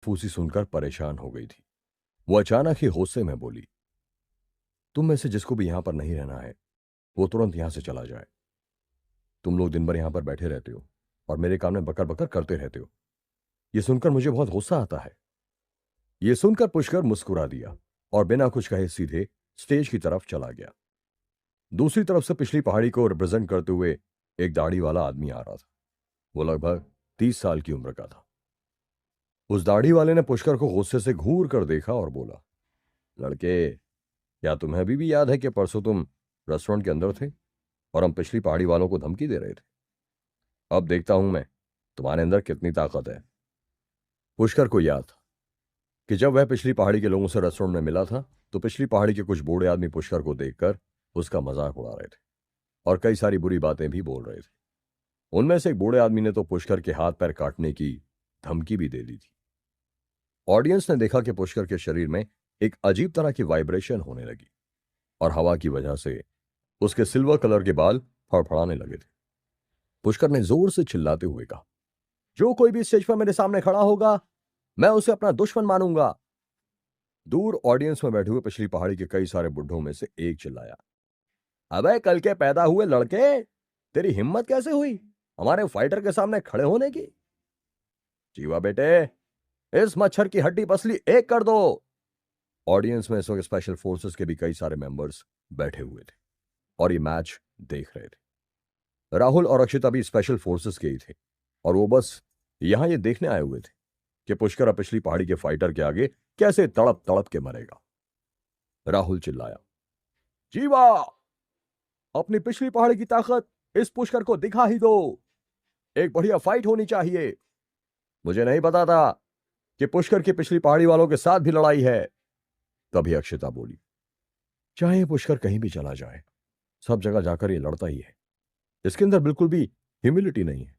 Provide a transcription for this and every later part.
फूसी सुनकर परेशान हो गई थी। वो अचानक ही गुस्से में बोली, तुम में से जिसको भी यहां पर नहीं रहना है वो तुरंत यहां से चला जाए। तुम लोग दिन भर यहां पर बैठे रहते हो और मेरे काम में बकर बकर करते रहते हो। ये सुनकर मुझे बहुत गुस्सा आता है। ये सुनकर पुष्कर मुस्कुरा दिया और बिना कुछ कहे सीधे स्टेज की तरफ चला गया। दूसरी तरफ से पिछली पहाड़ी को रिप्रेजेंट करते हुए एक दाढ़ी वाला आदमी आ रहा था। वो लगभग 30 साल की उम्र का था। उस दाढ़ी वाले ने पुष्कर को गुस्से से घूर कर देखा और बोला, लड़के, क्या तुम्हें अभी भी याद है कि परसों तुम रेस्टोरेंट के अंदर थे और हम पिछली पहाड़ी वालों को धमकी दे रहे थे? अब देखता हूं मैं तुम्हारे अंदर कितनी ताकत है। पुष्कर को याद था कि जब वह पिछली पहाड़ी के लोगों से रेस्टोरेंट में मिला था तो पिछली पहाड़ी के कुछ बूढ़े आदमी पुष्कर को देखकर उसका मजाक उड़ा रहे थे और कई सारी बुरी बातें भी बोल रहे थे। उनमें से एक बूढ़े आदमी ने तो पुष्कर के हाथ पैर काटने की धमकी भी दे दी थी। ऑडियंस ने देखा कि पुष्कर के शरीर में एक अजीब तरह की वाइब्रेशन होने लगी और हवा की वजह से उसके सिल्वर कलर के बाल फड़फड़ाने लगे थे। पुष्कर ने जोर से चिल्लाते हुए कहा, जो कोई भी स्टेज पर मेरे सामने खड़ा होगा मैं उसे अपना दुश्मन मानूंगा। दूर ऑडियंस में बैठे हुए पिछली पहाड़ी के कई सारे बुढ़ों में से एक चिल्लाया, अबे कल के पैदा हुए लड़के, तेरी हिम्मत कैसे हुई हमारे फाइटर के सामने खड़े होने की? जीवा बेटे, इस मच्छर की हड्डी पसली एक कर दो। ऑडियंस में इस वक्त स्पेशल फोर्सेस के भी कई सारे मेंबर्स बैठे हुए थे और ये मैच देख रहे थे। राहुल और अक्षिता भी स्पेशल फोर्सेस के ही थे और वो बस यहां ये देखने आए हुए थे कि पुष्कर पिछली पहाड़ी के फाइटर के आगे कैसे तड़प तड़प के मरेगा। राहुल चिल्लाया, जीवा, अपनी पिछली पहाड़ी की ताकत इस पुष्कर को दिखा ही दो। एक बढ़िया फाइट होनी चाहिए। मुझे नहीं पता था कि पुष्कर की पिछली पहाड़ी वालों के साथ भी लड़ाई है। तभी अक्षिता बोली, चाहे पुष्कर कहीं भी चला जाए, सब जगह जाकर ये लड़ता ही है। इसके अंदर बिल्कुल भी ह्यूमिलिटी नहीं है।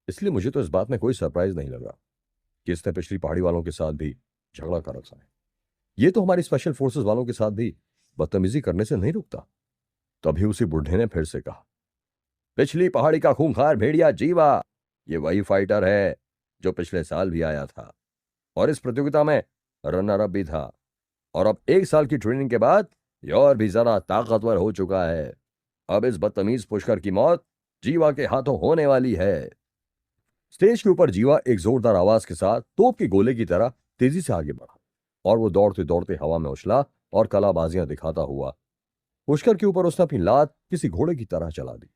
इसलिए मुझे तो इस बात में कोई सरप्राइज नहीं लगा कि इसने पिछली पहाड़ी वालों के साथ भी झगड़ा कर रखा है। ये तो हमारी स्पेशल फोर्सेस वालों के साथ भी बदतमीजी करने से नहीं रुकता। तभी उसी बुढ़े ने फिर से कहा, पिछली पहाड़ी का खूंखार भेड़िया जीवा, ये वही फाइटर है जो पिछले साल भी आया था और इस प्रतियोगिता में रनर अप भी था और अब 1 साल की ट्रेनिंग के बाद ये और भी ज्यादा ताकतवर हो चुका है। अब इस बदतमीज पुष्कर की मौत जीवा के हाथों होने वाली है। स्टेज के ऊपर जीवा एक जोरदार आवाज के साथ तोप के गोले की तरह तेजी से आगे बढ़ा और वो दौड़ते दौड़ते हवा में उछला और कलाबाजियां दिखाता हुआ पुष्कर के ऊपर उसने अपनी लात किसी घोड़े की तरह चला दी।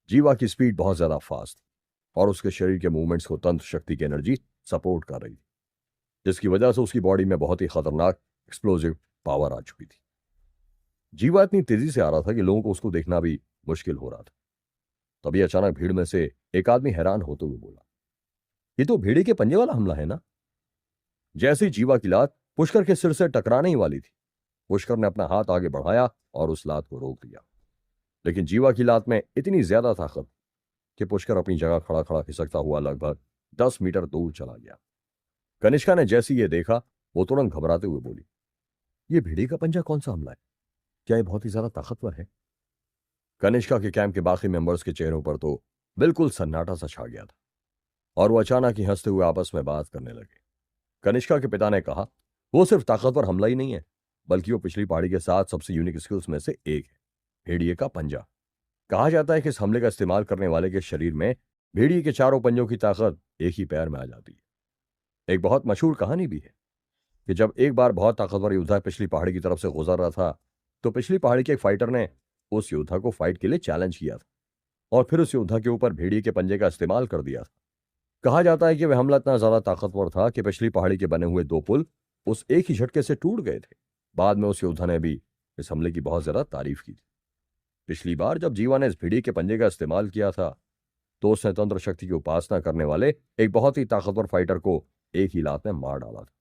जीवा की स्पीड बहुत ज्यादा फास्ट थी और उसके शरीर के मूवमेंट्स को तंत्र शक्ति की एनर्जी सपोर्ट कर रही थी, जिसकी वजह से उसकी बॉडी में बहुत ही खतरनाक एक्सप्लोजिव पावर आ चुकी थी। जीवा इतनी तेजी से आ रहा था कि लोगों को उसको देखना भी मुश्किल हो रहा था। तभी अचानक भीड़ में से एक आदमी हैरान होते हुए बोला, ये तो भेड़िए के पंजे वाला हमला है ना? जैसे ही जीवा की लात पुष्कर के सिर से टकराने ही वाली थी, पुष्कर ने अपना हाथ आगे बढ़ाया और उस लात को रोक दिया। लेकिन जीवा की लात में इतनी ज्यादा ताकत कि पुष्कर अपनी जगह खड़ा खड़ा खिसकता हुआ लगभग 10 मीटर दूर चला गया। कनिष्का ने जैसे ये देखा वो तुरंत घबराते हुए बोली, ये भेड़िए का पंजा कौन सा हमला है? क्या ये बहुत ही ज्यादा ताकतवर है? कनिष्का के कैंप के बाकी मेंबर्स के चेहरों पर तो बिल्कुल सन्नाटा सा छा गया था और वो अचानक ही हंसते हुए आपस में बात करने लगे। कनिष्का के पिता ने कहा, वो सिर्फ ताकतवर हमला ही नहीं है बल्कि वो पिछली पहाड़ी के साथ सबसे यूनिक स्किल्स में से एक है, भेड़िए का पंजा। कहा जाता है कि इस हमले का इस्तेमाल करने वाले के शरीर में भेड़िए के चारों पंजों की ताकत एक ही पैर में आ जाती है। एक बहुत मशहूर कहानी भी है कि जब एक बार बहुत ताकतवर योद्धा पिछली पहाड़ी की तरफ से गुजर रहा था तो पिछली पहाड़ी के एक फाइटर ने उस योद्धा को फाइट के लिए चैलेंज किया था और फिर उस योद्धा के ऊपर भेड़िए के पंजे का इस्तेमाल कर दिया था। कहा जाता है कि वह हमला इतना ज्यादा ताकतवर था कि पिछली पहाड़ी के बने हुए 2 पुल उस एक ही झटके से टूट गए थे। बाद में उस योद्धा ने भी इस हमले की बहुत ज्यादा तारीफ की थी। पिछली बार जब जीवा ने इस भेड़िए के पंजे का इस्तेमाल किया था तो उसने तंत्र शक्ति की उपासना करने वाले एक बहुत ही ताकतवर फाइटर को एक ही लात में मार डाला था।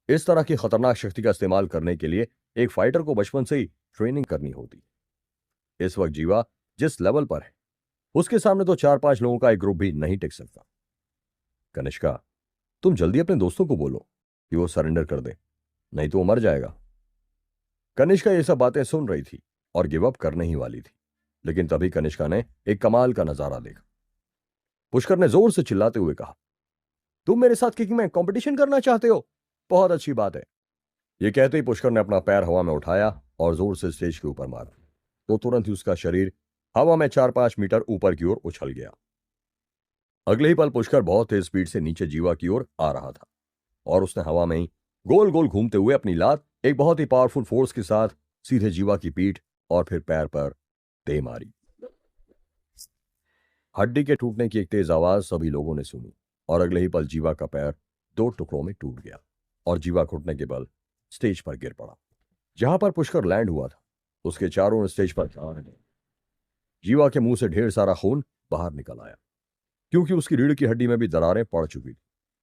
इस तरह की खतरनाक शक्ति का इस्तेमाल करने के लिए एक फाइटर को बचपन से ही ट्रेनिंग करनी होती है। इस वक्त जीवा जिस लेवल पर है उसके सामने तो 4-5 लोगों का एक ग्रुप भी नहीं टिक सकता। कनिष्का, तुम जल्दी अपने दोस्तों को बोलो कि वो सरेंडर कर दे, नहीं तो वो मर जाएगा। कनिष्का ये सब बातें सुन रही थी और गिव अप करने ही वाली थी, लेकिन तभी कनिष्का ने एक कमाल का नजारा देखा। पुष्कर ने जोर से चिल्लाते हुए कहा, तुम मेरे साथ किकिंग में कंपटीशन करना चाहते हो? बहुत अच्छी बात है। ये कहते ही पुष्कर ने अपना पैर हवा में उठाया और जोर से स्टेज के ऊपर मारा, तो तुरंत ही उसका शरीर हवा में 4-5 मीटर ऊपर की ओर उछल गया। अगले ही पल पुष्कर बहुत तेज स्पीड से नीचे जीवा की ओर आ रहा था और उसने हवा में ही गोल गोल घूमते हुए अपनी लात एक बहुत ही पावरफुल फोर्स के साथ सीधे जीवा की पीठ और फिर पैर पर दे मारी। हड्डी के टूटने की एक तेज आवाज सभी लोगों ने सुनी और अगले ही पल जीवा का पैर 2 टुकड़ों में टूट गया और जीवा घुटने के बल स्टेज पर गिर पड़ा। जहां पर पुष्कर लैंड हुआ था उसके चारों ओर स्टेज पर जीवा के मुंह से ढेर सारा खून बाहर निकल आया, क्योंकि उसकी रीढ़ की हड्डी में भी दरारें पड़ चुकी थी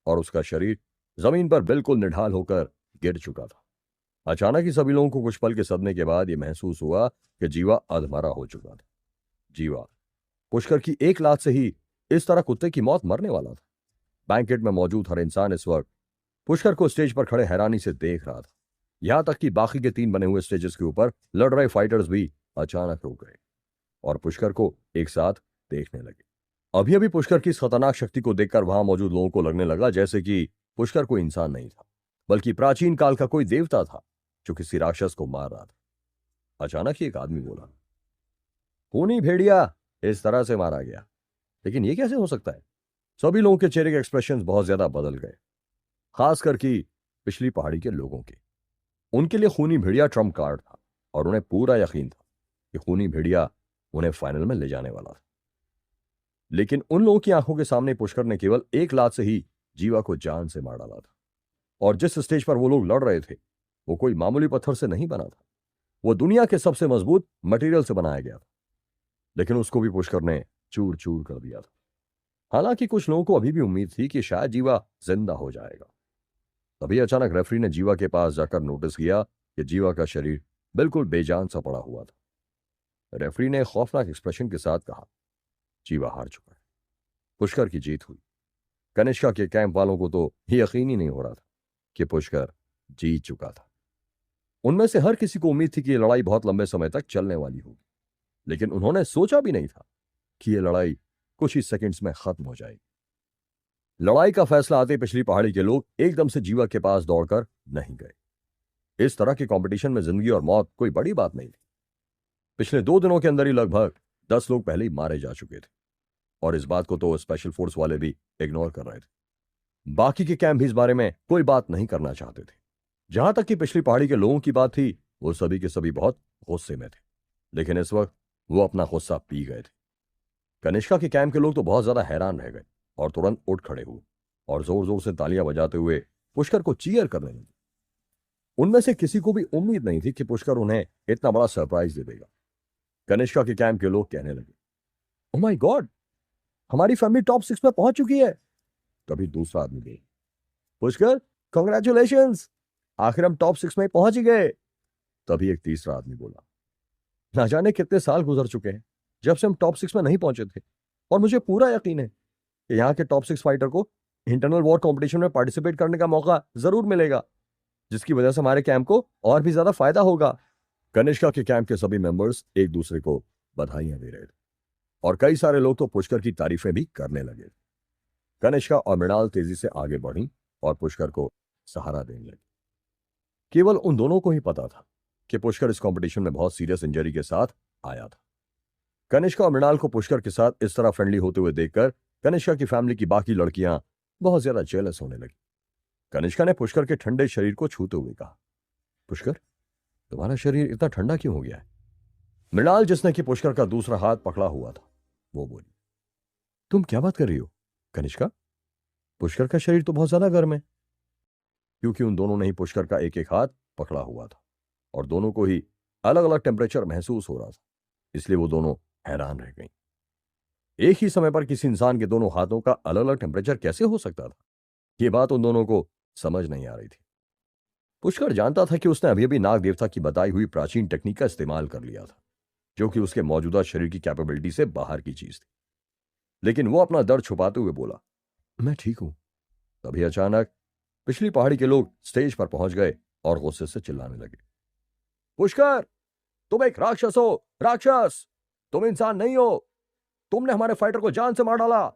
और उसका शरीर जमीन पर बिल्कुल निढाल होकर गिर चुका था। अचानक ही सभी लोगों को कुछ पल के सदमे के बाद यह महसूस हुआ कि जीवा अधमरा हो चुका था। जीवा पुष्कर की एक लात से ही इस तरह कुत्ते की मौत मरने वाला था। बैंकेट में मौजूद हर इंसान इस वक्त पुष्कर को स्टेज पर खड़े हैरानी से देख रहा था। यहां तक कि बाकी के 3 बने हुए स्टेजेस के ऊपर लड़ रहे फाइटर्स भी अचानक रुक गए और पुष्कर को एक साथ देखने लगे। अभी अभी पुष्कर की इस खतरनाक शक्ति को देखकर वहां मौजूद लोगों को लगने लगा जैसे कि पुष्कर कोई इंसान नहीं था, बल्कि प्राचीन काल का कोई देवता था जो किसी राक्षस को मार रहा था। अचानक ही एक आदमी बोला, खूनी भेड़िया इस तरह से मारा गया, लेकिन यह कैसे हो सकता है? सभी लोगों के चेहरे के एक्सप्रेशंस बहुत ज्यादा बदल गए, खासकर कि पिछली पहाड़ी के लोगों के। उनके लिए खूनी भेड़िया ट्रम्प कार्ड था और उन्हें पूरा यकीन था कि खूनी भेड़िया उन्हें फाइनल में ले जाने वाला था। लेकिन उन लोगों की आंखों के सामने पुष्कर ने केवल एक लात से ही जीवा को जान से मार डाला था और जिस स्टेज पर वो लोग लड़ रहे थे वो कोई मामूली पत्थर से नहीं बना था, वो दुनिया के सबसे मजबूत मटेरियल से बनाया गया था। लेकिन उसको भी पुष्कर ने चूर चूर कर दिया था। हालांकि कुछ लोगों को अभी भी उम्मीद थी कि शायद जीवा जिंदा हो जाएगा। तभी अचानक रेफरी ने जीवा के पास जाकर नोटिस किया कि जीवा का शरीर बिल्कुल बेजान सा पड़ा हुआ था। रेफरी ने खौफनाक एक्सप्रेशन के साथ कहा, जीवा हार चुका है, पुष्कर की जीत हुई। कनिष्का के कैंप वालों को तो यकीन ही नहीं हो रहा था कि पुष्कर जीत चुका था। उनमें से हर किसी को उम्मीद थी कि यह लड़ाई बहुत लंबे समय तक चलने वाली होगी, लेकिन उन्होंने सोचा भी नहीं था कि यह लड़ाई कुछ ही सेकंड्स में खत्म हो जाएगी। लड़ाई का फैसला आते पिछली पहाड़ी के लोग एकदम से जीवा के पास दौड़कर नहीं गए। इस तरह के कंपटीशन में जिंदगी और मौत कोई बड़ी बात नहीं थी। पिछले 2 दिनों के अंदर ही लगभग 10 लोग पहले ही मारे जा चुके थे और इस बात को तो स्पेशल फोर्स वाले भी इग्नोर कर रहे थे। बाकी के कैंप भी इस बारे में कोई बात नहीं करना चाहते थे। जहां तक कि पिछली पहाड़ी के लोगों की बात थी, वो सभी के सभी बहुत गुस्से में थे, लेकिन इस वक्त वो अपना गुस्सा पी गए थे। कनिष्का के कैंप के लोग तो बहुत ज्यादा हैरान रह गए और तुरंत उठ खड़े हुए और जोर जोर से तालियां बजाते हुए पुष्कर को चीयर करने लगे। उनमें से किसी को भी उम्मीद नहीं थी कि पुष्कर उन्हें इतना बड़ा सरप्राइज दे देगा। कनिष्का के कैंप के लोग कहने लगे, ओह माय गॉड, हमारी फैमिली टॉप 6 में पहुंच चुकी है। तभी दूसरा आदमी बोला, पुष्कर कांग्रेचुलेशंस, आखिर हम टॉप 6 में पहुंच ही गए। तभी एक तीसरा आदमी बोला, ना जाने कितने साल गुजर चुके हैं जब से हम टॉप 6 में नहीं पहुंचे थे और मुझे पूरा यकीन है कि यहाँ के टॉप 6 फाइटर को इंटरनल वॉर कंपटीशन में पार्टिसिपेट करने का मौका जरूर मिलेगा, जिसकी वजह से हमारे कैंप को और भी ज्यादा फायदा होगा। कनिष्का के कैंप के सभी मेंबर्स एक दूसरे को बधाइयां दे रहे थे और कई सारे लोग तो पुष्कर की तारीफें भी करने लगे। कनिष्का और मृणाल तेजी से आगे बढ़ी और पुष्कर को सहारा देने लगी। केवल उन दोनों को ही पता था कि पुष्कर इस कंपटीशन में बहुत सीरियस इंजरी के साथ आया था। कनिष्का और मृणाल को पुष्कर के साथ इस तरह फ्रेंडली होते हुए देखकर कनिष्का की फैमिली की बाकी लड़कियां बहुत ज्यादा जेलस होने लगी। कनिष्का ने पुष्कर के ठंडे शरीर को छूते हुए कहा, पुष्कर, तुम्हारा शरीर इतना ठंडा क्यों हो गया है? मृणाल, जिसने कि पुष्कर का दूसरा हाथ पकड़ा हुआ था, वो बोली, तुम क्या बात कर रही हो कनिष्का? पुष्कर का शरीर तो बहुत ज्यादा गर्म है। क्योंकि उन दोनों ने ही पुष्कर का एक एक हाथ पकड़ा हुआ था और दोनों को ही अलग अलग टेम्परेचर महसूस हो रहा था, इसलिए वो दोनों हैरान रह गईं। एक ही समय पर किसी इंसान के दोनों हाथों का अलग अलग टेम्परेचर कैसे हो सकता था? ये बात उन दोनों को समझ नहीं आ रही थी। पुष्कर जानता था कि उसने अभी अभी नाग देवता की बताई हुई प्राचीन टेक्निक का इस्तेमाल कर लिया था, जो कि उसके मौजूदा शरीर की कैपेबिलिटी से बाहर की चीज थी, लेकिन वो अपना दर्द छुपाते हुए बोला, मैं ठीक हूं। तभी अचानक पिछली पहाड़ी के लोग स्टेज पर पहुंच गए और गुस्से से चिल्लाने लगे, पुष्कर, तुम एक राक्षस हो, राक्षस, तुम इंसान नहीं हो, तुमने हमारे फाइटर को जान से मार डाला।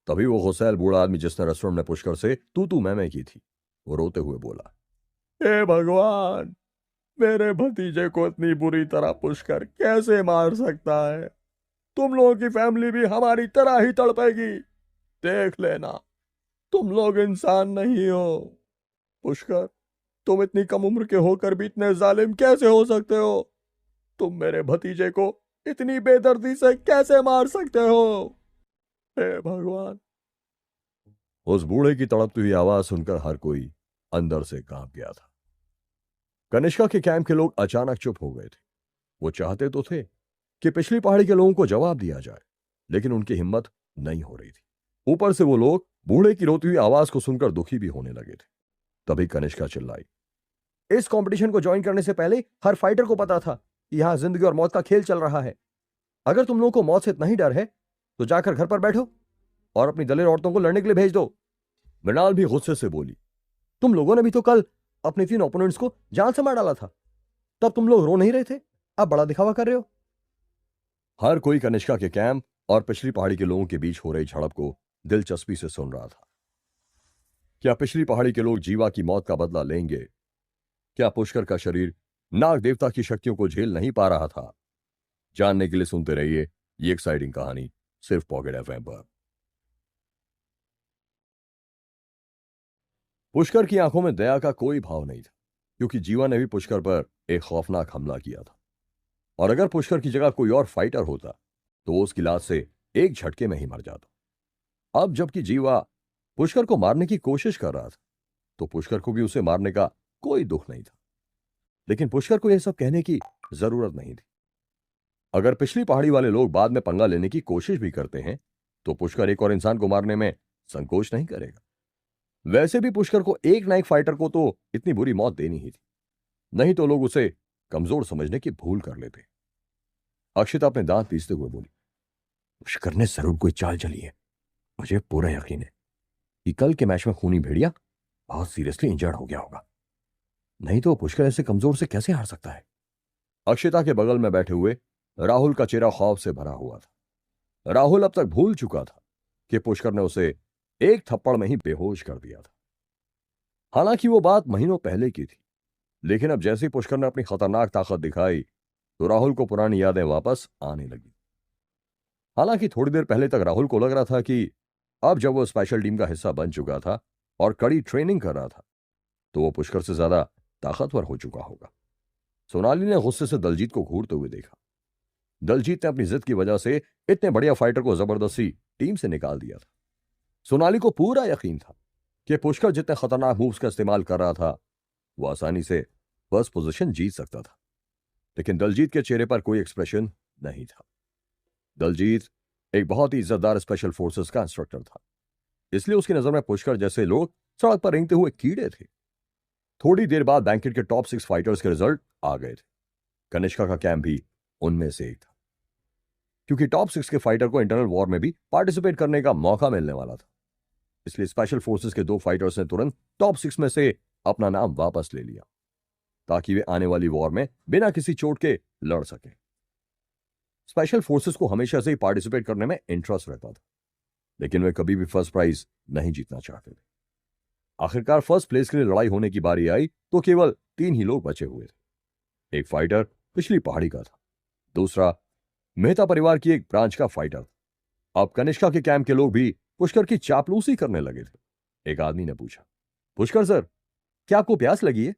तभी वो गुस्सैल बूढ़ा आदमी जिसने रेस्टोरेंट में पुष्कर से तू मैं की थी, वो रोते हुए बोला, हे भगवान, मेरे भतीजे को इतनी बुरी तरह पुष्कर कैसे मार सकता है? तुम लोगों की फैमिली भी हमारी तरह ही तड़पेगी। देख लेना, तुम लोग इंसान नहीं हो। पुष्कर, तुम इतनी कम उम्र के होकर भी इतने जालिम कैसे हो सकते हो? तुम मेरे भतीजे को इतनी बेदर्दी से कैसे मार सकते हो? हे भगवान। उस बूढ़े की तड़पती हुई आवाज सुनकर हर कोई अंदर से कांप गया था। कनिष्का के कैंप के लोग अचानक चुप हो गए थे। वो चाहते तो थे कि पिछली पहाड़ी के लोगों को जवाब दिया जाए, लेकिन उनकी हिम्मत नहीं हो रही थी। ऊपर से वो लोग बूढ़े की रोती हुई आवाज को सुनकर दुखी भी होने लगे थे। तभी कनिष्का चिल्लाई, इस कंपटीशन को ज्वाइन करने से पहले हर फाइटर को पता था कि यहां जिंदगी और मौत का खेल चल रहा है। अगर तुम लोगों को मौत से इतना ही डर है तो जाकर घर पर बैठो और अपनी दलेर औरतों को लड़ने के लिए भेज दो। मृणाल भी गुस्से से बोली, तुम लोगों ने भी तो कल अपने 3 ओपोनेंट्स को जान से मार डाला था, तब तुम लोग रो नहीं रहे थे, अब बड़ा दिखावा कर रहे हो। हर कोई कनिष्का के कैंप और पिछली पहाड़ी के लोगों के बीच हो रही झड़प को दिलचस्पी से सुन रहा था। क्या पिछली पहाड़ी के लोग जीवा की मौत का बदला लेंगे? क्या पुष्कर का शरीर नाग देवता की शक्तियों को झेल नहीं पा रहा था? जानने के लिए सुनते रहिए ये एक्साइटिंग कहानी सिर्फ पॉकेट एफएम पर। पुष्कर की आंखों में दया का कोई भाव नहीं था, क्योंकि जीवा ने भी पुष्कर पर एक खौफनाक हमला किया था। और अगर पुष्कर की जगह कोई और फाइटर होता तो वो उसकी लात से एक झटके में ही मर जाता। अब जबकि जीवा पुष्कर को मारने की कोशिश कर रहा था तो पुष्कर को भी उसे मारने का कोई दुख नहीं था। लेकिन पुष्कर को यह सब कहने की जरूरत नहीं थी। अगर पिछली पहाड़ी वाले लोग बाद में पंगा लेने की कोशिश भी करते हैं तो पुष्कर एक और इंसान को मारने में संकोच नहीं करेगा। वैसे भी पुष्कर को एक ना एक फाइटर को तो इतनी बुरी मौत देनी ही थी, नहीं तो लोग उसे कमजोर समझने की भूल कर लेते। अक्षिता अपने दांत पीसते हुए बोली, पुष्कर ने जरूर कोई चाल चली है। मुझे पूरा यकीन है कि कल के मैच में खूनी भेड़िया बहुत सीरियसली इंजर्ड हो गया होगा, नहीं तो पुष्कर ऐसे कमजोर से कैसे हार सकता है। अक्षिता के बगल में बैठे हुए राहुल का चेहरा खौफ से भरा हुआ था। राहुल अब तक भूल चुका था कि पुष्कर ने उसे एक थप्पड़ में ही बेहोश कर दिया था। हालांकि वो बात महीनों पहले की थी, लेकिन अब जैसे ही पुष्कर ने अपनी खतरनाक ताकत दिखाई तो राहुल को पुरानी यादें वापस आने लगी। हालांकि थोड़ी देर पहले तक राहुल को लग रहा था कि अब जब वो स्पेशल टीम का हिस्सा बन चुका था और कड़ी ट्रेनिंग कर रहा था तो वो पुष्कर से ज्यादा ताकतवर हो चुका होगा। सोनाली ने गुस्से से दलजीत को घूरते हुए देखा। दलजीत ने अपनी जिद की वजह से इतने बढ़िया फाइटर को जबरदस्ती टीम से निकाल दिया था। सोनाली को पूरा यकीन था कि पुष्कर जितने खतरनाक मूव्स का इस्तेमाल कर रहा था वो आसानी से फर्स्ट पोजीशन जीत सकता था, लेकिन दलजीत के चेहरे पर कोई एक्सप्रेशन नहीं था। दलजीत एक बहुत ही इज्जतदार स्पेशल फोर्सेस का इंस्ट्रक्टर था, इसलिए उसकी नजर में पुष्कर जैसे लोग सड़क पर रेंगते हुए कीड़े थे। थोड़ी देर बाद बैंकेट के टॉप 6 फाइटर्स के रिजल्ट आ गए थे। कनिष्का का कैंप भी उनमें से एक था, क्योंकि टॉप 6 के फाइटर को इंटरनल वॉर में भी पार्टिसिपेट करने का मौका मिलने वाला था। इसलिए स्पेशल फोर्सेस के 2 फाइटर्स ने तुरंत टॉप 6 में से अपना नाम वापस ले लिया, ताकि वे आने वाली वॉर में बिना किसी चोट के लड़ सकें। स्पेशल फोर्सेस को हमेशा से ही पार्टिसिपेट करने में इंटरेस्ट रहता था, लेकिन वे कभी भी फर्स्ट प्राइज नहीं जीतना चाहते थे। आखिरकार फर्स्ट प्लेस के लिए लड़ाई होने की बारी आई तो केवल 3 ही लोग बचे हुए थे। एक फाइटर पिछली पहाड़ी का था, दूसरा मेहता परिवार की एक ब्रांच का फाइटर था। अब कनिष्का के कैंप के लोग भी पुष्कर की चापलूसी करने लगे थे। एक आदमी ने पूछा, पुष्कर सर, क्या आपको प्यास लगी है?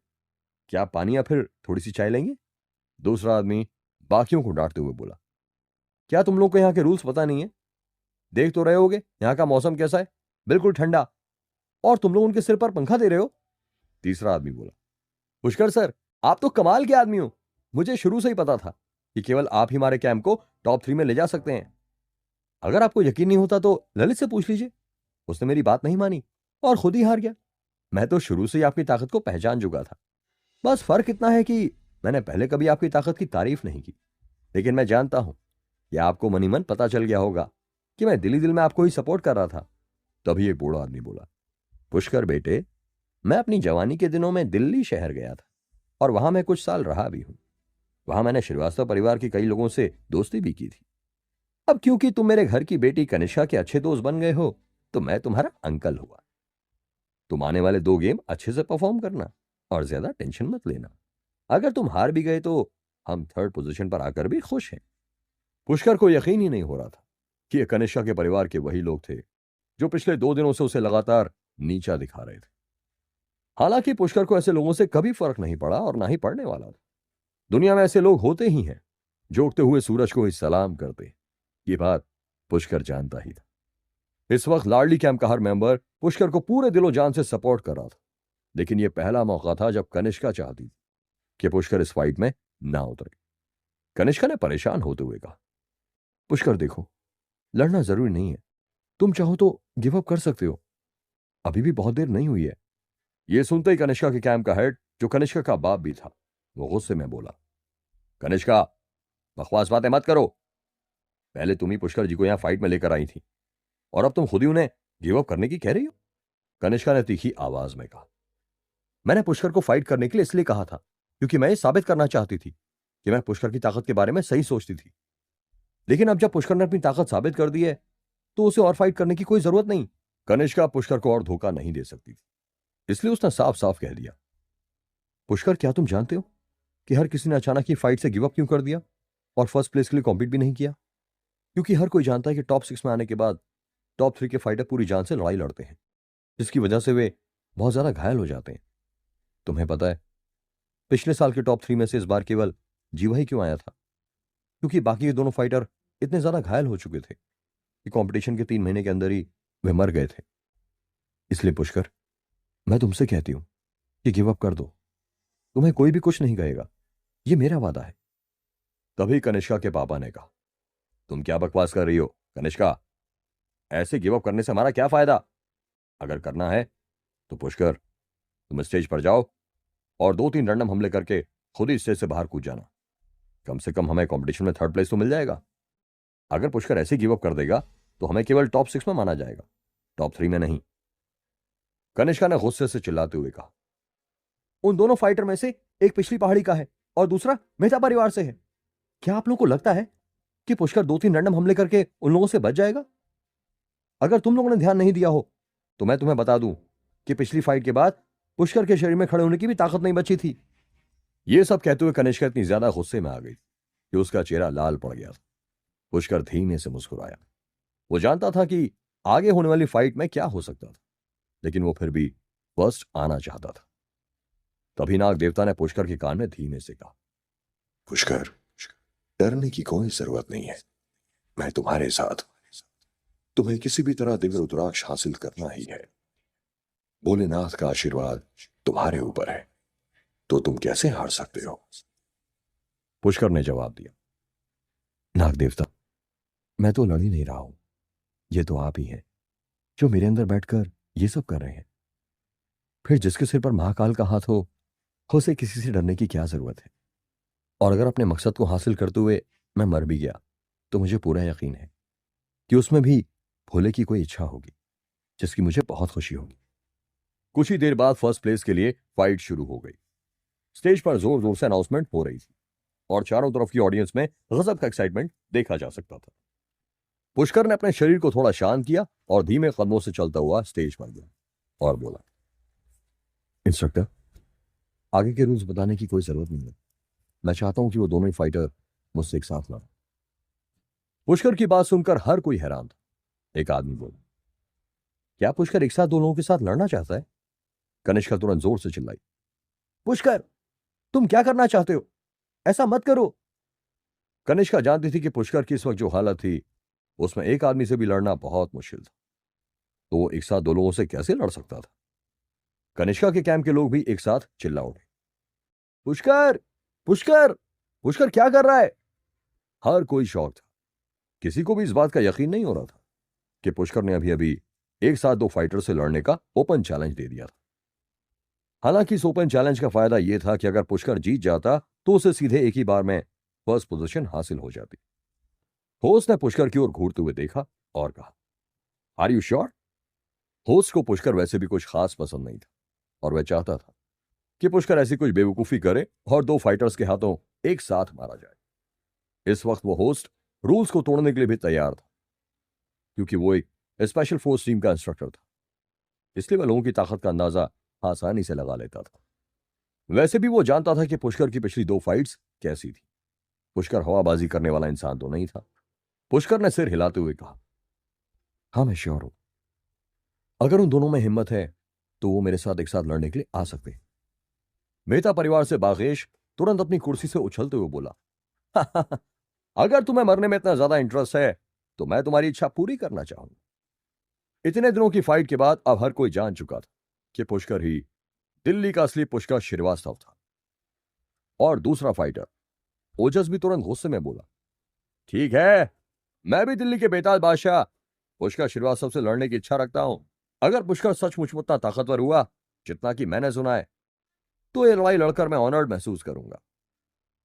क्या आप पानी या फिर थोड़ी सी चाय लेंगे? दूसरा आदमी बाकियों को डांटते हुए बोला, क्या तुम लोग को यहाँ के रूल्स पता नहीं है? देख तो रहे होगे यहाँ का मौसम कैसा है, बिल्कुल ठंडा, और तुम लोग उनके सिर पर पंखा दे रहे हो। तीसरा आदमी बोला, पुष्कर सर, आप तो कमाल के आदमी हो। मुझे शुरू से ही पता था कि केवल आप ही हमारे कैंप को टॉप 3 में ले जा सकते हैं। अगर आपको यकीन नहीं होता तो ललित से पूछ लीजिए, उसने मेरी बात नहीं मानी और खुद ही हार गया। मैं तो शुरू से ही आपकी ताकत को पहचान चुका था। बस फर्क इतना है कि मैंने पहले कभी आपकी ताकत की तारीफ नहीं की, लेकिन मैं जानता हूं कि आपको मनी मन पता चल गया होगा कि मैं दिली दिल में आपको ही सपोर्ट कर रहा था। तभी एक बूढ़ा आदमी बोला, पुष्कर बेटे, मैं अपनी जवानी के दिनों में दिल्ली शहर गया था और वहां मैं कुछ साल रहा भी हूं। वहां मैंने श्रीवास्तव परिवार के कई लोगों से दोस्ती भी की थी। अब क्योंकि तुम मेरे घर की बेटी कनिष्का के अच्छे दोस्त बन गए हो, तो मैं तुम्हारा अंकल हुआ। तुम आने वाले 2 गेम अच्छे से परफॉर्म करना और ज्यादा टेंशन मत लेना। अगर तुम हार भी गए तो हम 3rd पोजीशन पर आकर भी खुश हैं। पुष्कर को यकीन ही नहीं हो रहा था कि ये कनिष्का के परिवार के वही लोग थे जो पिछले 2 दिनों से उसे लगातार नीचा दिखा रहे थे। हालांकि पुष्कर को ऐसे लोगों से कभी फर्क नहीं पड़ा और ना ही पड़ने वाला था। दुनिया में ऐसे लोग होते ही हैं जो उगते हुए सूरज को ही सलाम करते। ये बात पुष्कर जानता ही था। इस वक्त लाडली कैंप का हर मेंबर पुष्कर को पूरे दिलो जान से सपोर्ट कर रहा था, लेकिन यह पहला मौका था जब कनिष्का चाहती थी कि पुष्कर इस फाइट में ना उतरे। कनिष्का ने परेशान होते हुए कहा, पुष्कर देखो, लड़ना जरूरी नहीं है, तुम चाहो तो गिव अप कर सकते हो, अभी भी बहुत देर नहीं हुई है। यह सुनते ही कनिष्का के कैंप का हेड, जो कनिष्का का बाप भी था, वो गुस्से में बोला, कनिष्का, बकवास बातें मत करो। पहले तुम ही पुष्कर जी को यहां फाइट में लेकर आई थी और अब तुम खुद ही उन्हें गिव अप करने की कह रही हो। कनिष्का ने तीखी आवाज में कहा, मैंने पुष्कर को फाइट करने के लिए इसलिए कहा था क्योंकि मैं ये साबित करना चाहती थी कि मैं पुष्कर की ताकत के बारे में सही सोचती थी। लेकिन अब जब पुष्कर ने अपनी ताकत साबित कर दी है तो उसे और फाइट करने की कोई जरूरत नहीं। कनिष्का पुष्कर को और धोखा नहीं दे सकती थी, इसलिए उसने साफ साफ कह दिया, पुष्कर, क्या तुम जानते हो कि हर किसी ने अचानक ही फाइट से गिव अप क्यों कर दिया और फर्स्ट प्लेस के लिए कॉम्पीट भी नहीं किया? क्योंकि हर कोई जानता है कि टॉप 6 में आने के बाद टॉप 3 के फाइटर पूरी जान से लड़ाई लड़ते हैं, जिसकी वजह से वे बहुत ज्यादा घायल हो जाते हैं। तुम्हें पता है, पिछले साल के टॉप 3 में से इस बार केवल जीवा ही क्यों आया था? क्योंकि बाकी ये दोनों फाइटर इतने ज्यादा घायल हो चुके थे कि कंपटीशन के 3 महीने के अंदर ही वे मर गए थे। इसलिए पुष्कर, मैं तुमसे कहती हूं कि गिव अप कर दो, तुम्हें कोई भी कुछ नहीं कहेगा, ये मेरा वादा है। तभी कनिष्का के पापा ने कहा, तुम क्या बकवास कर रही हो कनिष्का? ऐसे गिव अप करने से हमारा क्या फायदा? अगर करना है तो पुष्कर, तुम स्टेज पर जाओ और 2-3 रैंडम हमले करके खुद ही स्टेज से बाहर कूद जाना। कम से कम हमें कंपटीशन में 3rd प्लेस तो मिल जाएगा। अगर पुष्कर ऐसे गिव अप कर देगा तो हमें केवल टॉप 6 में माना जाएगा, टॉप 3 में नहीं। कनिष्का ने गुस्से से चिल्लाते हुए कहा, उन दोनों फाइटर में से एक पिछली पहाड़ी का है और दूसरा मेहता परिवार से है। क्या आप लोगों को लगता है कि पुष्कर 2-3 रैंडम हमले करके उन लोगों से बच जाएगा? अगर तुम लोगों ने ध्यान नहीं दिया हो तो मैं तुम्हें बता दूं कि पिछली फाइट के बाद पुष्कर के शरीर में खड़े होने की भी ताकत नहीं बची थी। यह सब कहते हुए कनिष्का इतनी ज्यादा गुस्से में आ गई कि उसका चेहरा लाल पड़ गया था। पुष्कर धीमे से मुस्कुराया। वो जानता था कि आगे होने वाली फाइट में क्या हो सकता था, लेकिन वो फिर भी फर्स्ट आना चाहता था। तभी नाग देवता ने पुष्कर के कान में धीमे से कहा, पुष्कर, डरने की कोई जरूरत नहीं है, मैं तुम्हारे साथ हूं। तुम्हें किसी भी तरह दिव्य रुद्राक्ष हासिल करना ही है। भोलेनाथ का आशीर्वाद तुम्हारे ऊपर है, तो तुम कैसे हार सकते हो? पुष्कर ने जवाब दिया, नाग देवता, मैं तो लड़ ही नहीं रहा हूं, ये तो आप ही हैं जो मेरे अंदर बैठकर ये सब कर रहे हैं। फिर जिसके सिर पर महाकाल का हाथ हो, उसे किसी से डरने की क्या जरूरत है? और अगर अपने मकसद को हासिल करते हुए मैं मर भी गया तो मुझे पूरा यकीन है कि उसमें भी भोले की कोई इच्छा होगी जिसकी मुझे बहुत खुशी होगी। कुछ ही देर बाद फर्स्ट प्लेस के लिए फाइट शुरू हो गई। स्टेज पर जोर जोर से अनाउंसमेंट हो रही थी और चारों तरफ की ऑडियंस में गजब का एक्साइटमेंट देखा जा सकता था। पुष्कर ने अपने शरीर को थोड़ा शांत किया और धीमे कदमों से चलता हुआ स्टेज पर गया और बोला, इंस्ट्रक्टर, आगे के रूल्स बताने की कोई जरूरत नहीं है, मैं चाहता हूं कि वो दोनों ही फाइटर मुझसे एक साथ लड़ें। पुष्कर की बात सुनकर हर कोई हैरान था। एक आदमी बोला, क्या पुष्कर एक साथ दो लोगों के साथ लड़ना चाहता है? कनिष्का तुरंत जोर से चिल्लाई, पुष्कर, तुम क्या करना चाहते हो? ऐसा मत करो। कनिष्का जानती थी कि पुष्कर की इस वक्त जो हालत थी उसमें एक आदमी से भी लड़ना बहुत मुश्किल था, तो वो एक साथ दो लोगों से कैसे लड़ सकता था? कनिष्का के कैंप के लोग भी एक साथ चिल्ला उठे, पुष्कर, पुष्कर, पुष्कर क्या कर रहा है? हर कोई शौक था। किसी को भी इस बात का यकीन नहीं हो रहा था कि पुष्कर ने अभी अभी एक साथ दो फाइटर से लड़ने का ओपन चैलेंज दे दिया था। हालांकि इस ओपन चैलेंज का फायदा यह था कि अगर पुष्कर जीत जाता तो उसे सीधे एक ही बार में फर्स्ट पोजीशन हासिल हो जाती। होस्ट ने पुष्कर की ओर घूरते हुए देखा और कहा, आर यू श्योर? होस्ट को पुष्कर वैसे भी कुछ खास पसंद नहीं था और वह चाहता था कि पुष्कर ऐसी कुछ बेवकूफी करे और दो फाइटर्स के हाथों एक साथ मारा जाए। इस वक्त वो होस्ट रूल्स को तोड़ने के लिए भी तैयार था, क्योंकि वो एक स्पेशल फोर्स टीम का इंस्ट्रक्टर था, इसलिए वह लोगों की ताकत का अंदाजा आसानी से लगा लेता था। वैसे भी वो जानता था कि पुष्कर की पिछली 2 फाइट्स कैसी थी। पुष्कर हवाबाजी करने वाला इंसान तो नहीं था। पुष्कर ने सिर हिलाते हुए कहा, हाँ मैं श्योर हूं, अगर उन दोनों में हिम्मत है तो वो मेरे साथ एक साथ लड़ने के लिए आ सकते हैं। मेहता परिवार से बागेश तुरंत अपनी कुर्सी से उछलते हुए बोला, अगर तुम्हें मरने में इतना ज्यादा इंटरेस्ट है तो मैं तुम्हारी इच्छा पूरी करना चाहूंगा। इतने दिनों की फाइट के बाद अब हर कोई जान चुका था कि पुष्कर ही दिल्ली का असली पुष्कर श्रीवास्तव था। और दूसरा फाइटर ओजस भी तुरंत गुस्से में बोला, ठीक है, मैं भी दिल्ली के बेताज बादशाह पुष्कर श्रीवास्तव से लड़ने की इच्छा रखता हूं। अगर पुष्कर सचमुच उतना ताकतवर हुआ जितना कि मैंने सुना है तो ये लड़ाई लड़कर मैं ऑनर्ड महसूस करूंगा।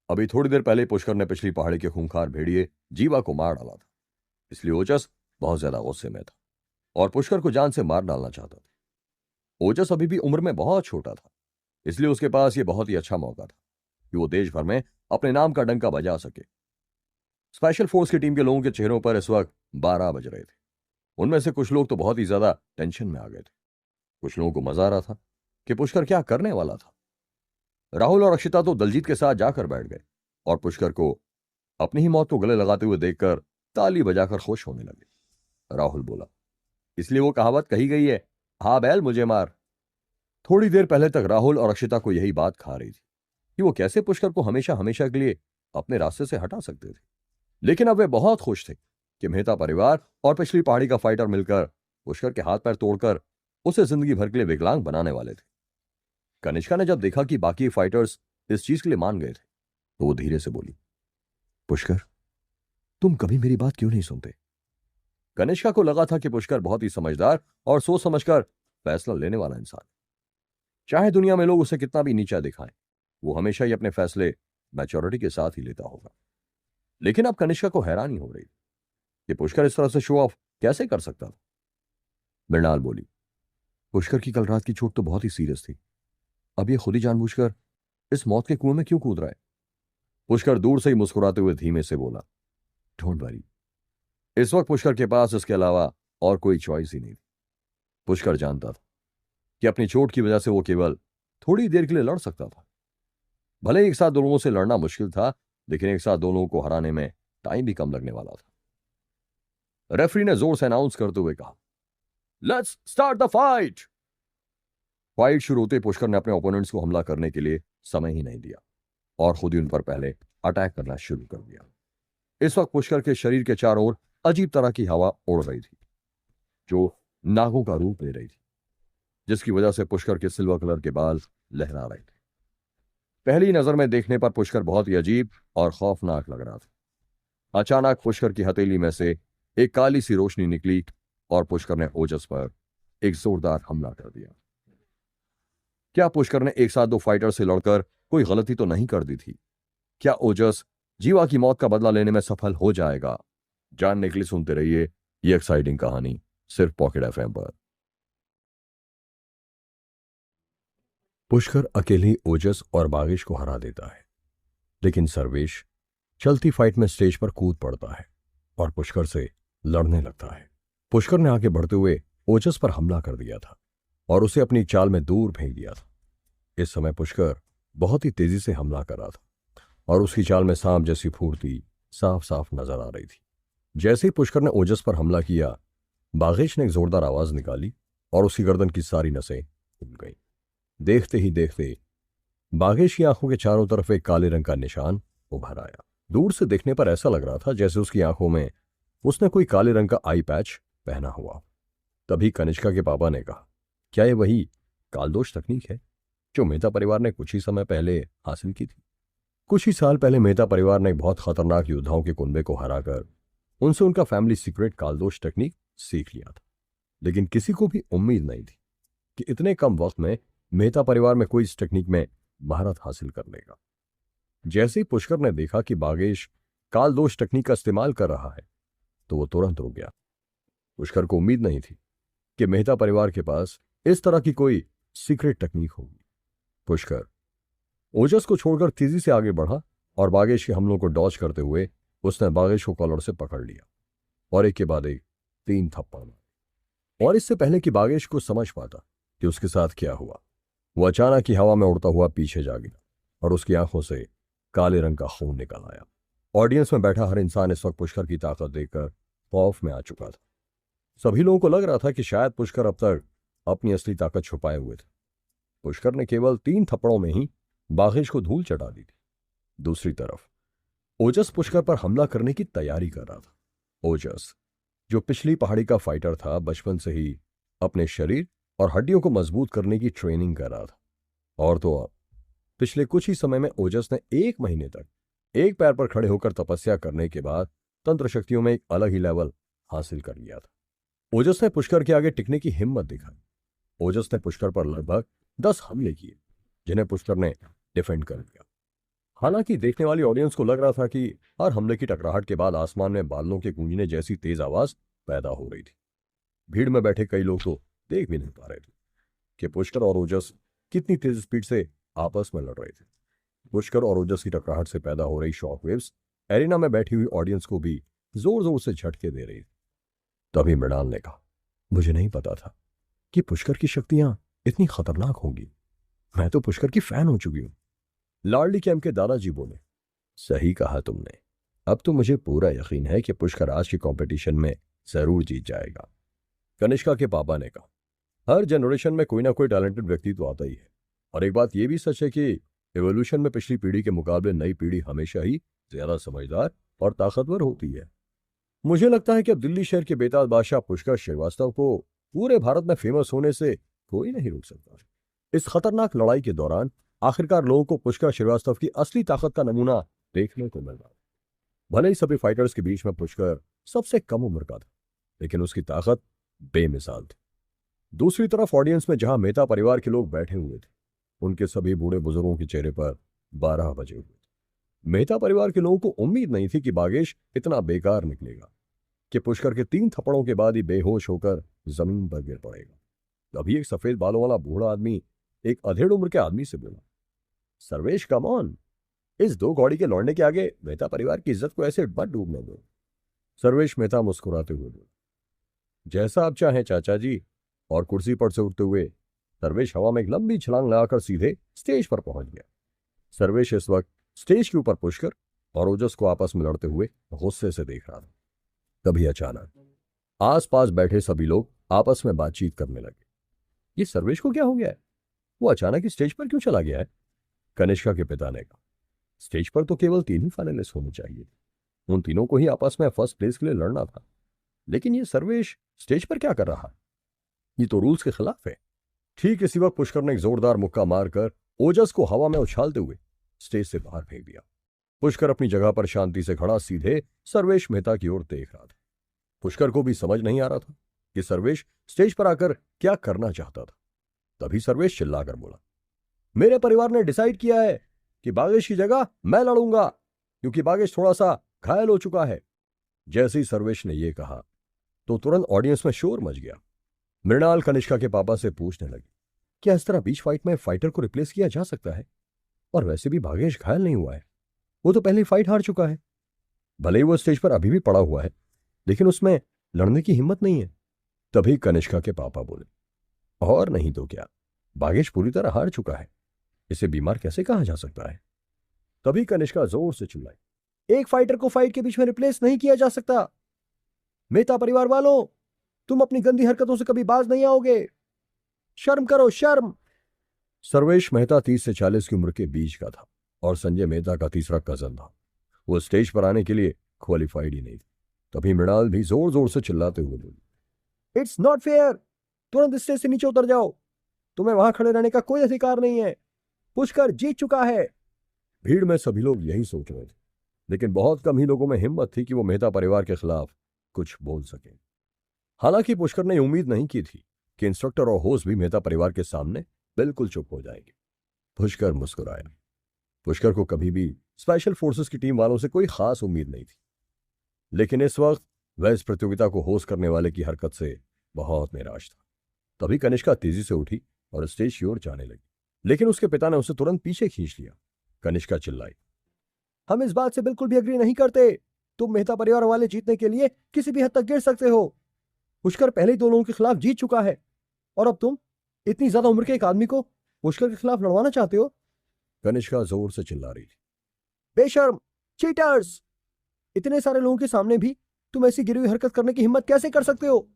अभी थोड़ी देर पहले पुष्कर ने पिछली पहाड़ी के खूंखार भेड़िए जीवा को मार डाला था, इसलिए ओजस बहुत ज्यादा गुस्से में था और पुष्कर को जान से मार डालना चाहता था। ओजस अभी भी उम्र में बहुत छोटा था, इसलिए उसके पास यह बहुत ही अच्छा मौका था कि वो देश भर में अपने नाम का डंका बजा सके। स्पेशल फोर्स की टीम के लोगों के चेहरों पर इस वक्त 12 बज रहे थे। उनमें से कुछ लोग तो बहुत ही ज्यादा टेंशन में आ गए थे, कुछ लोगों को मजा आ रहा था कि पुष्कर क्या करने वाला था। राहुल और अक्षिता तो दलजीत के साथ जाकर बैठ गए और पुष्कर को अपनी ही मौत को गले लगाते हुए देखकर ताली बजाकर खुश होने लगे। राहुल बोला, इसलिए वो कहावत कही गई है, हाँ बैल मुझे मार। थोड़ी देर पहले तक राहुल और अक्षिता को यही बात खा रही थी कि वो कैसे पुष्कर को हमेशा हमेशा के लिए अपने रास्ते से हटा सकते थे। लेकिन अब वे बहुत खुश थे कि मेहता परिवार और पिछली पहाड़ी का फाइटर मिलकर पुष्कर के हाथ पैर तोड़कर उसे जिंदगी भर के लिए विकलांग बनाने वाले थे। कनिष्का ने जब देखा कि बाकी फाइटर्स इस चीज के लिए मान गए थे तो वो धीरे से बोली, पुष्कर तुम कभी मेरी बात क्यों नहीं सुनते? कनिष्का को लगा था कि पुष्कर बहुत ही समझदार और सोच समझकर फैसला लेने वाला इंसान, चाहे दुनिया में लोग उसे कितना भी नीचा दिखाएं, वो हमेशा ही अपने फैसले मैच्योरिटी के साथ ही लेता होगा। लेकिन अब कनिष्का को हैरानी हो रही कि पुष्कर इस तरह से शो ऑफ कैसे कर सकता था। मृणाल बोली, पुष्कर की कल रात की चोट तो बहुत ही सीरियस थी, अब ये खुद ही जानबूझकर इस मौत के कुएं में क्यों कूद रहा है? पुष्कर दूर से ही मुस्कुराते हुए धीमे से बोला, डोंट वरी। इस वक्त पुष्कर के पास इसके अलावा और कोई चॉइस ही नहीं थी। पुष्कर जानता था कि अपनी चोट की वजह से वो केवल थोड़ी देर के लिए लड़ सकता था। भले एक साथ दो लोगों से लड़ना मुश्किल था, लेकिन एक साथ दो लोगों को हराने में टाइम भी कम लगने वाला था। रेफरी ने जोर से अनाउंस करते हुए कहा, let's start the fight. Fight शुरू होते पुष्कर ने अपने ओपोनेंट्स को हमला करने के लिए समय ही नहीं दिया और खुद ही उन पर पहले अटैक करना शुरू कर दिया। इस वक्त पुष्कर के शरीर के चारों ओर अजीब तरह की हवा उड़ रही थी जो नागों का रूप ले रही थी, जिसकी वजह से पुष्कर के सिल्वर कलर के बाल लहरा रहे थे। पहली नजर में देखने पर पुष्कर बहुत ही अजीब और खौफनाक लग रहा था। अचानक पुष्कर की हथेली में से एक काली सी रोशनी निकली और पुष्कर ने ओजस पर एक जोरदार हमला कर दिया। क्या पुष्कर ने एक साथ दो फाइटर से लड़कर कोई गलती तो नहीं कर दी थी? क्या ओजस जीवा की मौत का बदला लेने में सफल हो जाएगा? जानने के लिए सुनते रहिए ये एक्साइटिंग कहानी सिर्फ पॉकेट एफएम पर। पुष्कर अकेले ही ओजस और बागेश को हरा देता है, लेकिन सर्वेश चलती फाइट में स्टेज पर कूद पड़ता है और पुष्कर से लड़ने लगता है। पुष्कर ने आगे बढ़ते हुए ओजस पर हमला कर दिया था और उसे अपनी चाल में दूर फेंक दिया था। इस समय पुष्कर बहुत ही तेजी से हमला कर रहा था और उसकी चाल में सांप जैसी फुर्ती साफ साफ नजर आ रही थी। जैसे ही पुष्कर ने ओजस पर हमला किया, बागेश ने एक जोरदार आवाज निकाली और उसकी गर्दन की सारी नसें खुल गईं। देखते ही देखते बागेश की आंखों के चारों तरफ एक काले रंग का निशान उभर आया। दूर से देखने पर ऐसा लग रहा था जैसे उसकी आंखों में उसने कोई काले रंग का आई पैच पहना हुआ। तभी कनिष्का के पापा ने कहा, क्या ये वही कालदोष तकनीक है जो मेहता परिवार ने कुछ ही समय पहले हासिल की थी? कुछ ही साल पहले मेहता परिवार ने एक बहुत खतरनाक योद्धाओं के कुनबे को हराकर उनसे उनका फैमिली सीक्रेट कालदोष टेक्निक सीख लिया था। लेकिन किसी को भी उम्मीद नहीं थी कि इतने कम वक्त में मेहता परिवार में कोई इस टेक्निक में महारत हासिल कर लेगा। जैसे ही पुष्कर ने देखा कि बागेश कालदोष टेक्निक का इस्तेमाल कर रहा है तो वो तुरंत रुक गया। पुष्कर को उम्मीद नहीं थी कि मेहता परिवार के पास इस तरह की कोई सीक्रेट टेक्निक होगी। पुष्कर ओजस को छोड़कर तेजी से आगे बढ़ा और बागेश के हमलों को डॉज करते हुए उसने बागेश को कॉलर से पकड़ लिया और एक के बाद एक 3 थप्पड़ मारे। और इससे पहले कि बागेश को समझ पाता कि उसके साथ क्या हुआ, वो अचानक ही हवा में उड़ता हुआ पीछे जा गिरा और उसकी आंखों से काले रंग का खून निकल आया। ऑडियंस में बैठा हर इंसान इस वक्त पुष्कर की ताकत देखकर खौफ में आ चुका था। सभी लोगों को लग रहा था कि शायद पुष्कर अब तक अपनी असली ताकत छुपाए हुए थे। पुष्कर ने केवल 3 थप्पड़ों में ही बागेश को धूल चटा दी थी। दूसरी तरफ ओजस पुष्कर पर हमला करने की तैयारी कर रहा था। ओजस, जो पिछली पहाड़ी का फाइटर था, बचपन से ही अपने शरीर और हड्डियों को मजबूत करने की ट्रेनिंग कर रहा था। और तो और पिछले कुछ ही समय में ओजस ने 1 महीने तक एक पैर पर खड़े होकर तपस्या करने के बाद तंत्र शक्तियों में एक अलग ही लेवल हासिल कर लिया था। ओजस ने पुष्कर के आगे टिकने की हिम्मत दिखाई। ओजस ने पुष्कर पर लगभग 10 हमले किए, जिन्हें पुष्कर ने डिफेंड कर लिया। हालांकि देखने वाली ऑडियंस को लग रहा था कि हर हमले की टकराहट के बाद आसमान में बादलों के गूंजने जैसी तेज आवाज पैदा हो रही थी। भीड़ में बैठे कई लोग तो देख भी नहीं पा रहे थे कि पुष्कर और ओजस कितनी तेज स्पीड से आपस में लड़ रहे थे। पुष्कर और ओजस की टकराहट से पैदा हो रही शॉक वेव्स एरिना में बैठी हुई ऑडियंस को भी जोर जोर से झटके दे रही थी। तभी मृणाल ने कहा, मुझे नहीं पता था कि पुष्कर की शक्तियां इतनी खतरनाक होंगी। मैं तो पुष्कर की फैन हो चुकी हूं। लाडली कैंप के दादाजी बोले, सही कहा तुमने। अब तो मुझे पूरा यकीन है कि पुष्कर आज के कंपटीशन में जरूर जीत जाएगा। कनिष्का के पापा ने कहा, हर जनरेशन में कोई ना कोई टैलेंटेड व्यक्ति तो आता ही है, और एक बात यह भी सच है कि एवोल्यूशन में पिछली पीढ़ी के मुकाबले नई पीढ़ी हमेशा ही ज्यादा समझदार और ताकतवर होती है। मुझे लगता है कि अब दिल्ली शहर के बेताज बादशाह पुष्कर श्रीवास्तव को पूरे भारत में फेमस होने से कोई नहीं रोक सकता। इस खतरनाक लड़ाई के दौरान आखिरकार लोगों को पुष्कर श्रीवास्तव की असली ताकत का नमूना देखने को मिल रहा। भले ही सभी फाइटर्स के बीच में पुष्कर सबसे कम उम्र का था, लेकिन उसकी ताकत बेमिसाल थी। दूसरी तरफ ऑडियंस में जहां मेहता परिवार के लोग बैठे हुए थे, उनके सभी बूढ़े बुजुर्गों के चेहरे पर 12 बजे हुए थे। मेहता परिवार के लोगों को उम्मीद नहीं थी कि बागेश इतना बेकार निकलेगा कि पुष्कर के 3 थप्पड़ों के बाद ही बेहोश होकर जमीन पर गिर पड़ेगा। तभी एक सफेद बालों वाला बूढ़ा आदमी एक अधेड़ उम्र के आदमी से बोला, सर्वेश कम ऑन, इस 2 कौड़ी के लौंडे के आगे मेहता परिवार की इज्जत को ऐसे मत डूबने दो। सर्वेश मेहता मुस्कुराते हुए बोले, जैसा आप चाहें चाचा जी। और कुर्सी पर से उठते हुए सर्वेश हवा में एक लंबी छलांग लगाकर सीधे स्टेज पर पहुंच गया। सर्वेश इस वक्त स्टेज के ऊपर पुष्कर और ओजस को आपस में लड़ते हुए गुस्से से देख रहा था। तभी अचानक आसपास बैठे सभी लोग आपस में बातचीत करने लगे। ये सर्वेश को क्या हो गया है? वो अचानक स्टेज पर क्यों चला गया है? कनिष्का के पिता ने कहा, स्टेज पर तो केवल 3 ही फाइनलिस्ट होने चाहिए। उन तीनों को ही आपस में फर्स्ट प्लेस के लिए लड़ना था, लेकिन ये सर्वेश स्टेज पर क्या कर रहा है? ये तो रूल्स के खिलाफ है। ठीक इसी वक्त पुष्कर ने एक जोरदार मुक्का मारकर ओजस को हवा में उछालते हुए स्टेज से बाहर फेंक दिया। पुष्कर अपनी जगह पर शांति से खड़ा सीधे सर्वेश मेहता की ओर देख रहा था। पुष्कर को भी समझ नहीं आ रहा था कि सर्वेश स्टेज पर आकर क्या करना चाहता था। तभी सर्वेश चिल्लाकर बोला, मेरे परिवार ने डिसाइड किया है कि बागेश की जगह मैं लड़ूंगा, क्योंकि बागेश थोड़ा सा घायल हो चुका है। जैसे ही सर्वेश ने यह कहा तो तुरंत ऑडियंस में शोर मच गया। मृणाल कनिष्का के पापा से पूछने लगी, क्या इस तरह बीच फाइट में फाइटर को रिप्लेस किया जा सकता है? और वैसे भी बागेश घायल नहीं हुआ है, वो तो पहले फाइट हार चुका है। भले ही वो स्टेज पर अभी भी पड़ा हुआ है, लेकिन उसमें लड़ने की हिम्मत नहीं है। तभी कनिष्का के पापा बोले, और नहीं तो क्या, बागेश पूरी तरह हार चुका है, इसे बीमार कैसे कहा जा सकता है? तभी कनिष्का जोर से चिल्लाई, एक फाइटर को फाइट के बीच में रिप्लेस नहीं किया जा सकता। मेहता परिवार वालों, तुम अपनी गंदी हरकतों से कभी बाज नहीं आओगे। शर्म करो, शर्म। सर्वेश मेहता 30 से 40 की उम्र के बीच का था और संजय मेहता का तीसरा कजन था। वो स्टेज पर आने के लिए क्वालिफाइड ही नहीं थी। तभी मृणाल भी जोर जोर से चिल्लाते हुए बोली, इट्स नॉट फेयर, तुरंत स्टेज से नीचे उतर जाओ, तुम्हें वहां खड़े रहने का कोई अधिकार नहीं है, पुष्कर जीत चुका है। भीड़ में सभी लोग यही सोच रहे थे, लेकिन बहुत कम ही लोगों में हिम्मत थी कि वो मेहता परिवार के खिलाफ कुछ बोल सके। हालांकि पुष्कर ने उम्मीद नहीं की थी कि इंस्ट्रक्टर और होस्ट भी मेहता परिवार के सामने बिल्कुल चुप हो जाएंगे। पुष्कर मुस्कुराया। पुष्कर को कभी भी स्पेशल फोर्सेस की टीम वालों से कोई खास उम्मीद नहीं थी, लेकिन इस वक्त वह इस प्रतियोगिता को होस्ट करने वाले की हरकत से बहुत निराश था। तभी कनिष्का तेजी से उठी और स्टेज की ओर जाने लगी, लेकिन उसके पिता ने उसे तुरंत पीछे खींच लिया। कनिष्का चिल्लाई, हम इस बात से बिल्कुल भी एग्री नहीं करते, तुम मेहता परिवार वाले जीतने के लिए किसी भी हद तक गिर सकते हो। पुष्कर पहले ही 2 लोगों के खिलाफ जीत चुका है, और अब तुम इतनी ज्यादा उम्र के एक आदमी को पुष्कर के खिलाफ लड़वाना चाहते हो? कनिष्का जोर से चिल्ला रही थी। बेशर्म, चीटर्स! इतने सारे लोगों के सामने भी तुम ऐसी गिरी हुई हरकत करने की हिम्मत कैसे कर सकते हो?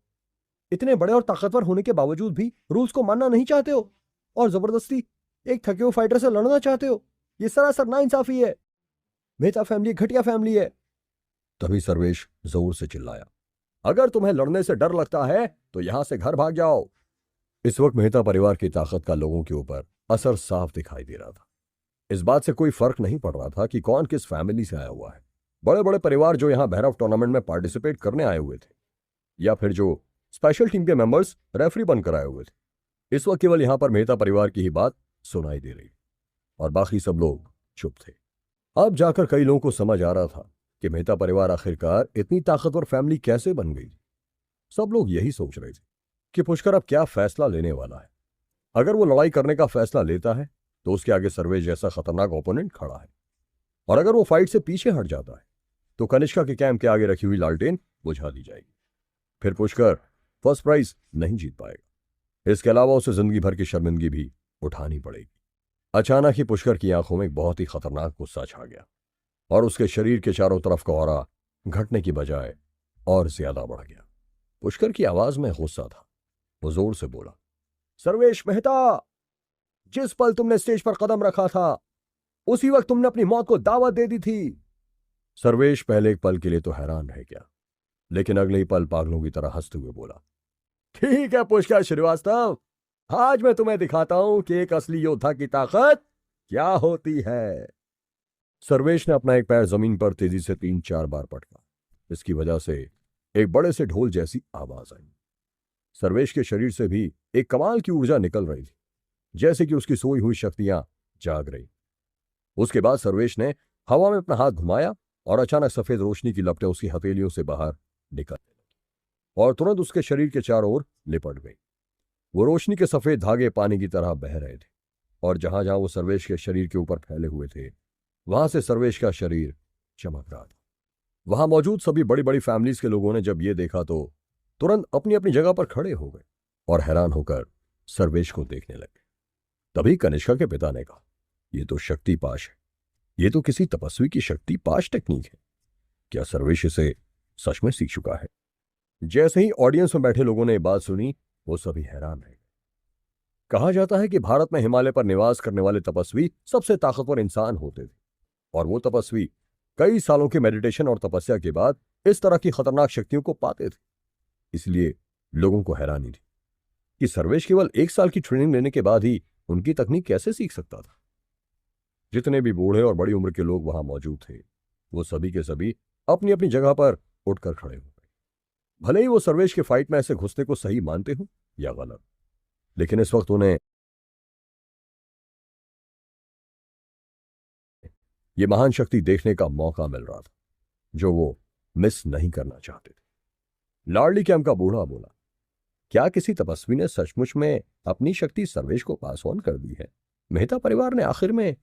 इतने बड़े और ताकतवर होने के बावजूद भी रूल्स को मानना नहीं चाहते हो, और जबरदस्ती एक थके हुए फाइटर से लड़ना चाहते हो। ये सरासर नाइंसाफी है। मेहता फैमिली घटिया फैमिली है। तभी सर्वेश जोर से चिल्लाया, अगर तुम्हें लड़ने से डर लगता है तो यहां से घर भाग जाओ। इस वक्त मेहता परिवार की ताकत का लोगों के ऊपर असर साफ दिखाई दे रहा था। इस बात से कोई फर्क नहीं पड़ रहा था कि कौन किस फैमिली से आया हुआ है। बड़े बड़े परिवार जो यहां भैरव टूर्नामेंट में पार्टिसिपेट करने आए हुए थे, या फिर जो स्पेशल टीम के मेंबर्स रेफरी बनकर आए हुए थे, इस वक्त केवल यहां पर मेहता परिवार की ही बात सुनाई दे रही, और बाकी सब लोग चुप थे। अब जाकर कई लोगों को समझ आ रहा था कि मेहता परिवार आखिरकार इतनी ताकतवर फैमिली कैसे बन गई। सब लोग यही सोच रहे थे कि पुष्कर अब क्या फैसला लेने वाला है। अगर वो लड़ाई करने का फैसला लेता है तो उसके आगे सर्वेश जैसा खतरनाक ओपोनेंट खड़ा है, और अगर वो फाइट से पीछे हट जाता है तो कनिष्का के कैंप के आगे रखी हुई लालटेन बुझा दी जाएगी। फिर पुष्कर फर्स्ट प्राइज नहीं जीत पाएगा। इसके अलावा उसे जिंदगी भर की शर्मिंदगी भी उठानी पड़ेगी। अचानक ही पुष्कर की आंखों में एक बहुत ही खतरनाक गुस्सा छा गया, और उसके शरीर के चारों तरफ का ऑरा घटने की बजाय और ज्यादा बढ़ गया। पुष्कर की आवाज में गुस्सा था। वो जोर से बोला, सर्वेश मेहता, जिस पल तुमने स्टेज पर कदम रखा था उसी वक्त तुमने अपनी मौत को दावत दे दी थी। सर्वेश पहले एक पल के लिए तो हैरान रह गया, लेकिन अगले ही पल पागलों की तरह हंसते हुए बोला, ठीक है पुष्कर श्रीवास्तव, आज मैं तुम्हें दिखाता हूं कि एक असली योद्धा की ताकत क्या होती है। सर्वेश ने अपना एक पैर जमीन पर तेजी से 3-4 बार पटका। इसकी वजह से एक बड़े से ढोल जैसी आवाज आई। सर्वेश के शरीर से भी एक कमाल की ऊर्जा निकल रही थी, जैसे कि उसकी सोई हुई शक्तियां जाग रही। उसके बाद सर्वेश ने हवा में अपना हाथ घुमाया और अचानक सफेद रोशनी की लपटें उसकी हथेलियों से बाहर निकलने लगी और तुरंत उसके शरीर के चारों ओर लिपट गई। वो रोशनी के सफेद धागे पानी की तरह बह रहे थे, और जहां जहां वो सर्वेश के शरीर के ऊपर फैले हुए थे वहां से सर्वेश का शरीर चमक रहा था। वहां मौजूद सभी बड़ी बड़ी फैमिलीज के लोगों ने जब ये देखा तो तुरंत अपनी अपनी जगह पर खड़े हो गए और हैरान होकर सर्वेश को देखने लगे। तभी कनिष्का के पिता ने कहा, ये तो शक्ति पाश है, ये तो किसी तपस्वी की शक्ति पाश टेक्निक है। क्या सर्वेश इसे सच में सीख चुका है? जैसे ही ऑडियंस में बैठे लोगों ने ये बात सुनी, वो सभी हैरान रह गए। कहा जाता है कि भारत में हिमालय पर निवास करने वाले तपस्वी सबसे ताकतवर इंसान होते थे, और वो तपस्वी कई सालों के मेडिटेशन और तपस्या के बाद इस तरह की खतरनाक शक्तियों को पाते थे। इसलिए लोगों को हैरानी थी कि सर्वेश केवल 1 साल की ट्रेनिंग लेने के बाद ही उनकी तकनीक कैसे सीख सकता था। जितने भी बूढ़े और बड़ी उम्र के लोग वहां मौजूद थे, वो सभी के सभी अपनी अपनी जगह पर उठकर खड़े हो गए। भले ही वो सर्वेश के फाइट में ऐसे घुसने को सही मानते हो या गलत, लेकिन इस वक्त उन्हें ये महान शक्ति देखने का मौका मिल रहा था जो वो मिस नहीं करना चाहते थे। लाडली कैंप का बूढ़ा बोला, क्या किसी तपस्वी ने सचमुच में अपनी शक्ति सर्वेश को पास ऑन कर दी है? मेहता परिवार ने आखिर में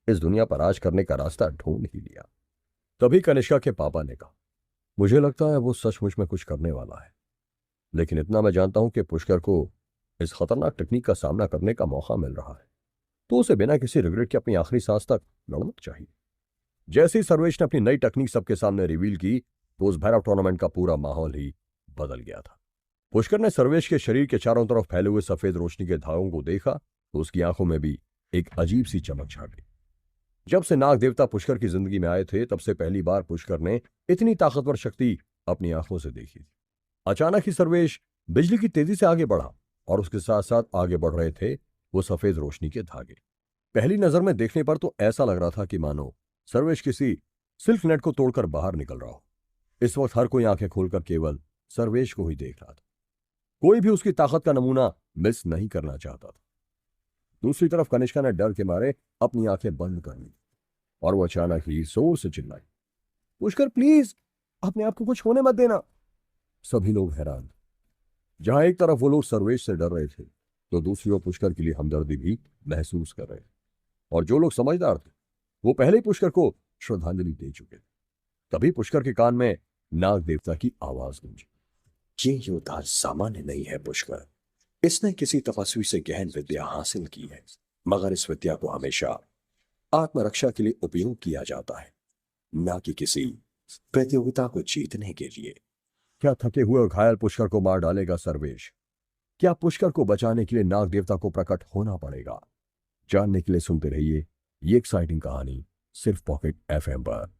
इस दुनिया पर राज करने का रास्ता ढूंढ ही लिया। तभी कनिष्का के पापा ने कहा, मुझे लगता है वो सचमुच में कुछ करने वाला है, लेकिन इतना मैं जानता हूं कि पुष्कर को इस खतरनाक टेक्निक का सामना करने का मौका मिल रहा है, तो उसे बिना किसी रिग्रेट के अपनी आखिरी सांस तक लड़ना चाहिए। जैसे ही सर्वेश ने अपनी नई टेक्निक सबके सामने रिवील की तो उस भैरव टूर्नामेंट का पूरा माहौल ही बदल गया था। पुष्कर ने सर्वेश के शरीर के चारों तरफ फैले हुए सफेद रोशनी के धागों को देखा तो उसकी आंखों में भी एक अजीब सी चमक छा गई। जब से नाग देवता पुष्कर की जिंदगी में आए थे तब से पहली बार पुष्कर ने इतनी ताकतवर शक्ति अपनी आंखों से देखी थी। अचानक ही सर्वेश बिजली की तेजी से आगे बढ़ा और उसके साथ साथ आगे बढ़ रहे थे वो सफेद रोशनी के धागे। पहली नजर में देखने पर तो ऐसा लग रहा था कि मानो सर्वेश किसी सिल्क नेट को तोड़कर बाहर निकल रहा हो। इस वक्त हर कोई आंखें खोलकर केवल सर्वेश को ही देख रहा था। कोई भी उसकी ताकत का नमूना मिस नहीं करना चाहता था। दूसरी तरफ कनिष्का ने डर के मारे अपनी आंखें बंद कर ली और वो अचानक ही जोर से चिल्लाई, पुष्कर प्लीज अपने आप को कुछ होने मत देना। सभी लोग हैरान थे। जहां एक तरफ वो लोग सर्वेश से डर रहे थे तो दूसरी ओर पुष्कर के लिए हमदर्दी भी महसूस कर रहे थे, और जो लोग समझदार थे वो पहले ही पुष्कर को श्रद्धांजलि दे चुके थे। तभी पुष्कर के कान में नाग देवता की आवाज गूंजी, ये योद्धा सामान्य नहीं है पुष्कर। इसने किसी तपस्वी से गहन विद्या हासिल की है, मगर इस विद्या को हमेशा आत्मरक्षा के लिए उपयोग किया जाता है, न कि किसी प्रतियोगिता को जीतने के लिए। क्या थके हुए और घायल पुष्कर को मार डालेगा सर्वेश? क्या पुष्कर को बचाने के लिए नाग देवता को प्रकट होना पड़ेगा? जानने के लिए सुनते रहिए ये एक्साइटिंग कहानी सिर्फ पॉकेट एफएम पर।